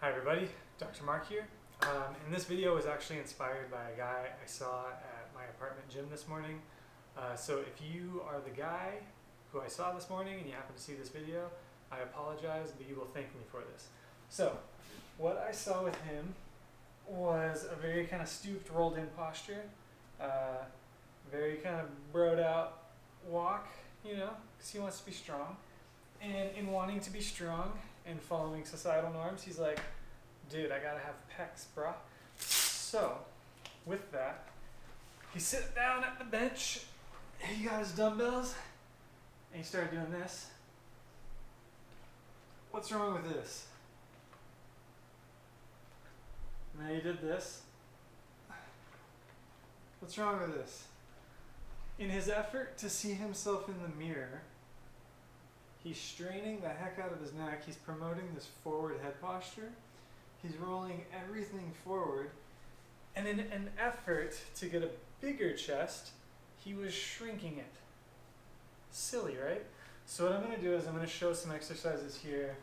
Hi everybody, Dr. Mark here. And this video was actually inspired by a guy I saw at my apartment gym this morning. So if you are the guy who I saw this morning and you happen to see this video, I apologize, but you will thank me for this. So what I saw with him was a very kind of stooped, rolled in posture, very kind of broed out walk, you know, because he wants to be strong. And in wanting to be strong and following societal norms, he's like, dude, I gotta have pecs, brah. So, with that, he sat down at the bench, he got his dumbbells, and he started doing this. What's wrong with this? And then he did this. What's wrong with this? In his effort to see himself in the mirror, he's straining the heck out of his neck. He's promoting this forward head posture. He's rolling everything forward. And in an effort to get a bigger chest, he was shrinking it. Silly, right? So what I'm going to do is I'm going to show some exercises here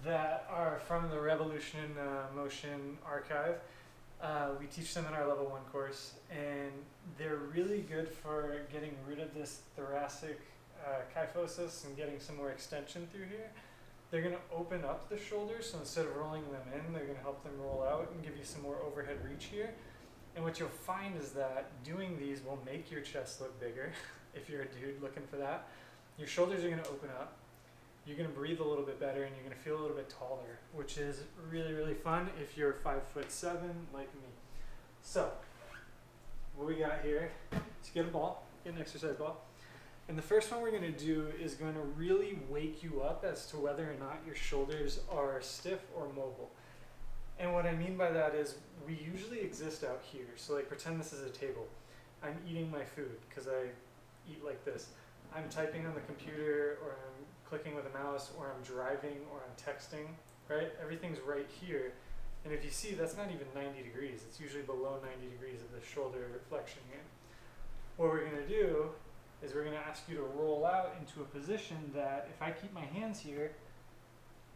that are from the Revolution in Motion archive. We teach them in our level 1 course, and they're really good for getting rid of this thoracic kyphosis and getting some more extension through here. They're going to open up the shoulders, so instead of rolling them in, they're going to help them roll out and give you some more overhead reach here. And what you'll find is that doing these will make your chest look bigger if you're a dude looking for that. Your shoulders are going to open up, you're going to breathe a little bit better, and you're going to feel a little bit taller, which is really, really fun if you're 5'7" like me. So, what we got here is get a ball, get an exercise ball. And the first one we're going to do is going to really wake you up as to whether or not your shoulders are stiff or mobile. And what I mean by that is we usually exist out here. So like pretend this is a table. I'm eating my food because I eat like this. I'm typing on the computer, or I'm clicking with a mouse, or I'm driving, or I'm texting, right? Everything's right here. And if you see, that's not even 90 degrees. It's usually below 90 degrees of the shoulder flexion here. What we're going to do is we're going to ask you to roll out into a position that, if I keep my hands here,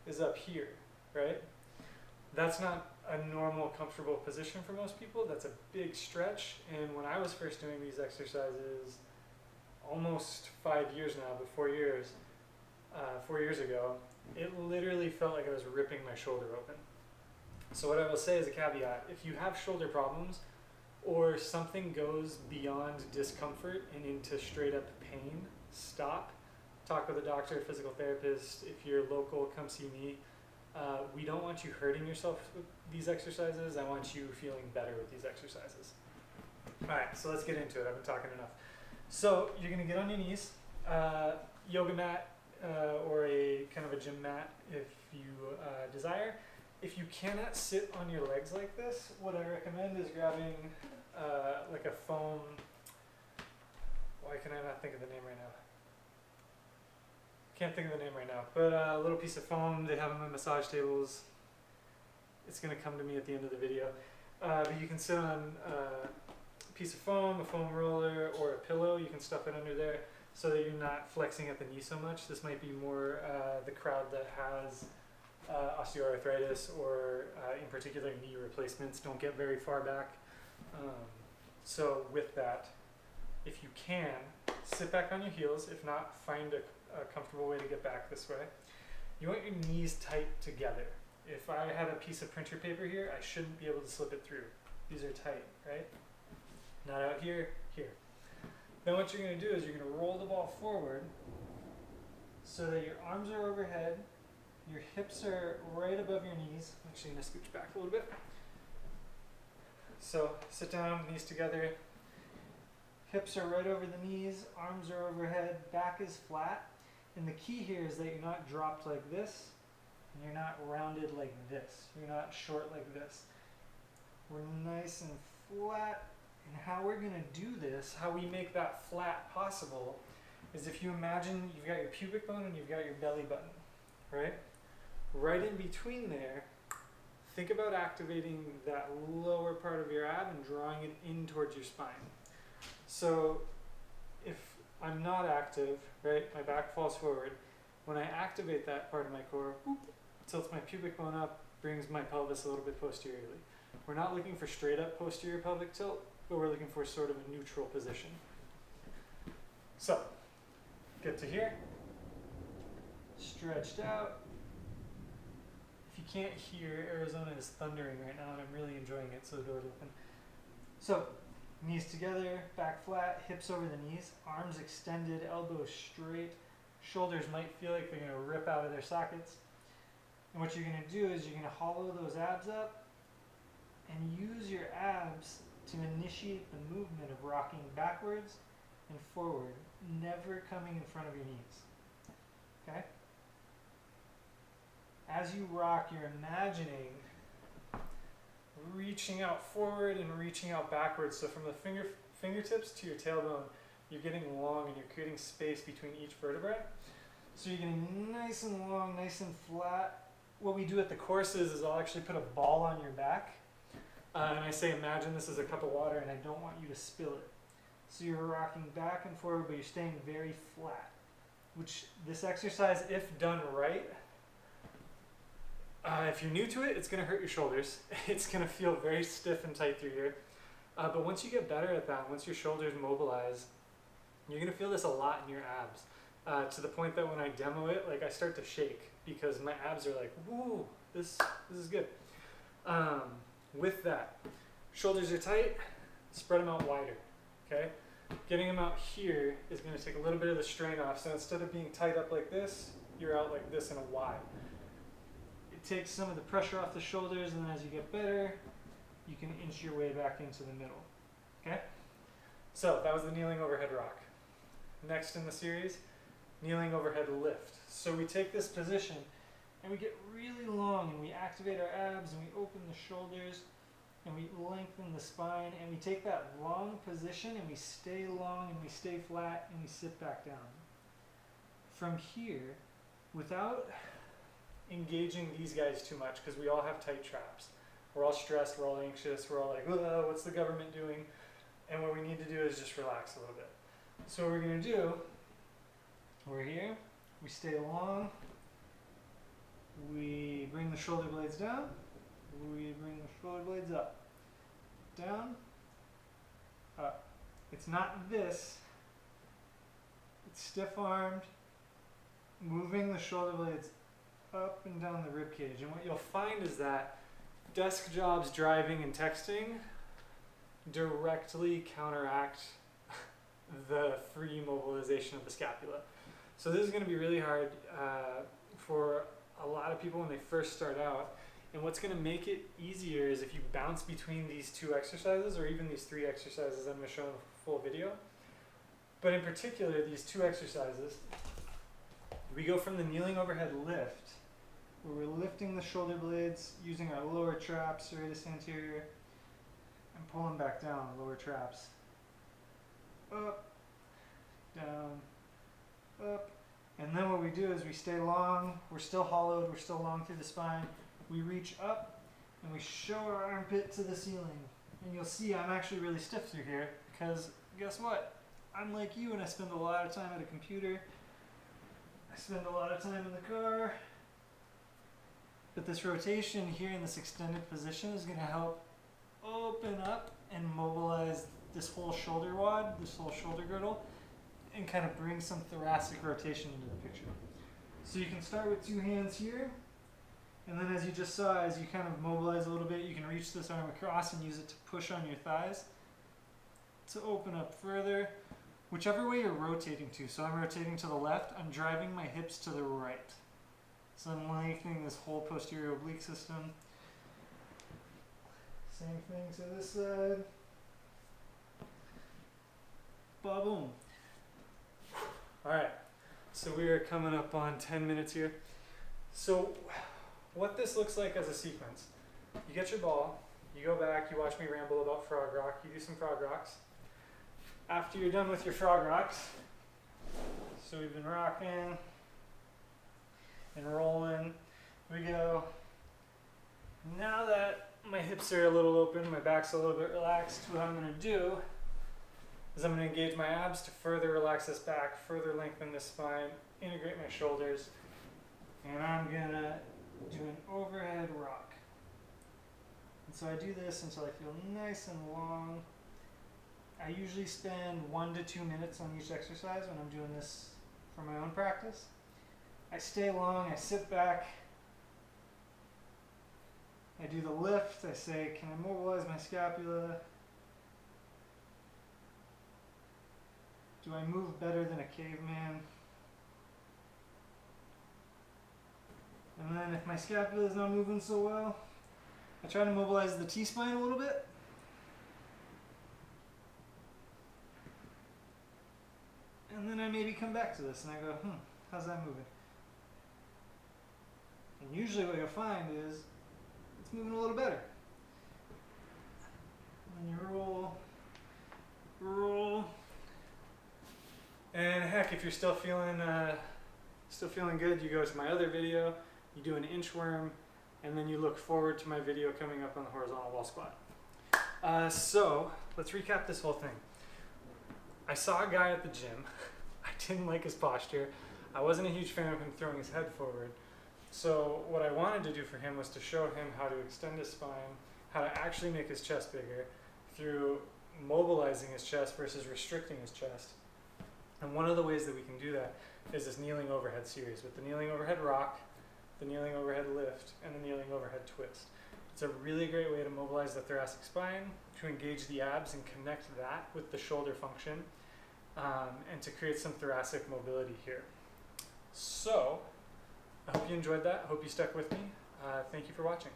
is up here, right? That's not a normal, comfortable position for most people. That's a big stretch. And when I was first doing these exercises, almost 5 years now, but 4 years, 4 years ago, it literally felt like I was ripping my shoulder open. So what I will say as a caveat, if you have shoulder problems, or something goes beyond discomfort and into straight up pain, stop. Talk with a doctor, physical therapist. If you're local, come see me. We don't want you hurting yourself with these exercises. I want you feeling better with these exercises. All right, so let's get into it. I've been talking enough. So you're gonna get on your knees, yoga mat or a kind of a gym mat if you desire. If you cannot sit on your legs like this, what I recommend is grabbing like a foam, why can I not think of the name right now? Can't think of the name right now, but a little piece of foam. They have them in massage tables. It's going to come to me at the end of the video. But you can sit on a piece of foam, a foam roller, or a pillow. You can stuff it under there so that you're not flexing at the knee so much. This might be more the crowd that has osteoarthritis or in particular knee replacements. Don't get very far back. So with that, if you can, sit back on your heels. If not, find a comfortable way to get back this way. You want your knees tight together. If I had a piece of printer paper here, I shouldn't be able to slip it through. These are tight, right? Not out here, here. Then what you're going to do is you're going to roll the ball forward so that your arms are overhead, your hips are right above your knees. I'm actually going to scooch back a little bit. So sit down, knees together, hips are right over the knees, arms are overhead, back is flat. And the key here is that you're not dropped like this, and you're not rounded like this. You're not short like this. We're nice and flat. And how we're going to do this, how we make that flat possible, is if you imagine you've got your pubic bone and you've got your belly button, right? Right in between there, think about activating that lower part of your ab and drawing it in towards your spine. So if I'm not active, right, my back falls forward. When I activate that part of my core, boop, tilts my pubic bone up, brings my pelvis a little bit posteriorly. We're not looking for straight up posterior pelvic tilt, but we're looking for sort of a neutral position. So, get to here, stretched out. If you can't hear, Arizona is thundering right now and I'm really enjoying it, so the door's open. So, knees together, back flat, hips over the knees, arms extended, elbows straight. Shoulders might feel like they're going to rip out of their sockets. And what you're going to do is you're going to hollow those abs up and use your abs to initiate the movement of rocking backwards and forward, never coming in front of your knees. Okay? As you rock, you're imagining reaching out forward and reaching out backwards. So from the fingertips to your tailbone, you're getting long and you're creating space between each vertebrae. So you're getting nice and long, nice and flat. What we do at the courses is I'll actually put a ball on your back. And I say, imagine this is a cup of water and I don't want you to spill it. So you're rocking back and forward, but you're staying very flat. Which this exercise, if done right, if you're new to it, it's going to hurt your shoulders. It's going to feel very stiff and tight through here. But once you get better at that, once your shoulders mobilize, you're going to feel this a lot in your abs. To the point that when I demo it, like I start to shake because my abs are like, woo, this is good. With that, shoulders are tight, spread them out wider, okay? Getting them out here is going to take a little bit of the strain off. So instead of being tight up like this, you're out like this in a Y. It takes some of the pressure off the shoulders, and then as you get better, you can inch your way back into the middle, okay? So that was the kneeling overhead rock. Next in the series, kneeling overhead lift. So we take this position and we get really long and we activate our abs and we open the shoulders and we lengthen the spine and we take that long position and we stay long and we stay flat and we sit back down. From here, without engaging these guys too much, because we all have tight traps. We're all stressed, we're all anxious, we're all like, oh, what's the government doing? And what we need to do is just relax a little bit. So what we're going to do, we're here, we stay long, we bring the shoulder blades down, we bring the shoulder blades up, down, up. It's not this, it's stiff-armed, moving the shoulder blades up and down the rib cage. And what you'll find is that desk jobs, driving, and texting directly counteract the free mobilization of the scapula. So this is going to be really hard for a lot of people when they first start out. And what's going to make it easier is if you bounce between these two exercises, or even these three exercises I'm going to show in a full video. But in particular, these two exercises, we go from the kneeling overhead lift, where we're lifting the shoulder blades using our lower traps, serratus anterior, and pulling back down, lower traps. Up, down, up. And then what we do is we stay long, we're still hollowed, we're still long through the spine. We reach up and we show our armpit to the ceiling. And you'll see I'm actually really stiff through here because guess what? I'm like you and I spend a lot of time at a computer. I spend a lot of time in the car. But this rotation here in this extended position is going to help open up and mobilize this whole shoulder wad, this whole shoulder girdle, and kind of bring some thoracic rotation into the picture. So you can start with two hands here, and then as you just saw, as you kind of mobilize a little bit, you can reach this arm across and use it to push on your thighs to open up further, whichever way you're rotating to. So I'm rotating to the left, I'm driving my hips to the right. So I'm lengthening this whole posterior oblique system. Same thing to this side. Ba-boom. Alright, so we are coming up on 10 minutes here. So what this looks like as a sequence, you get your ball, you go back, you watch me ramble about frog rock, you do some frog rocks. After you're done with your frog rocks, so we've been rocking and rolling, we go, now that my hips are a little open, my back's a little bit relaxed, what I'm going to do is I'm going to engage my abs to further relax this back, further lengthen this spine, integrate my shoulders, and I'm going to do an overhead rock. And so I do this until I feel nice and long. I usually spend 1 to 2 minutes on each exercise when I'm doing this for my own practice. I stay long, I sit back, I do the lift, I say, can I mobilize my scapula? Do I move better than a caveman? And then if my scapula is not moving so well, I try to mobilize the T-spine a little bit. And then I maybe come back to this and I go, how's that moving? And usually what you'll find is it's moving a little better. And then you roll, roll. And heck, if you're still feeling good, you go to my other video, you do an inchworm, and then you look forward to my video coming up on the horizontal wall squat. So let's recap this whole thing. I saw a guy at the gym. I didn't like his posture. I wasn't a huge fan of him throwing his head forward. So what I wanted to do for him was to show him how to extend his spine, how to actually make his chest bigger through mobilizing his chest versus restricting his chest. And one of the ways that we can do that is this kneeling overhead series with the kneeling overhead rock, the kneeling overhead lift, and the kneeling overhead twist. It's a really great way to mobilize the thoracic spine, to engage the abs and connect that with the shoulder function, and to create some thoracic mobility here. So, I hope you enjoyed that. I hope you stuck with me. Thank you for watching.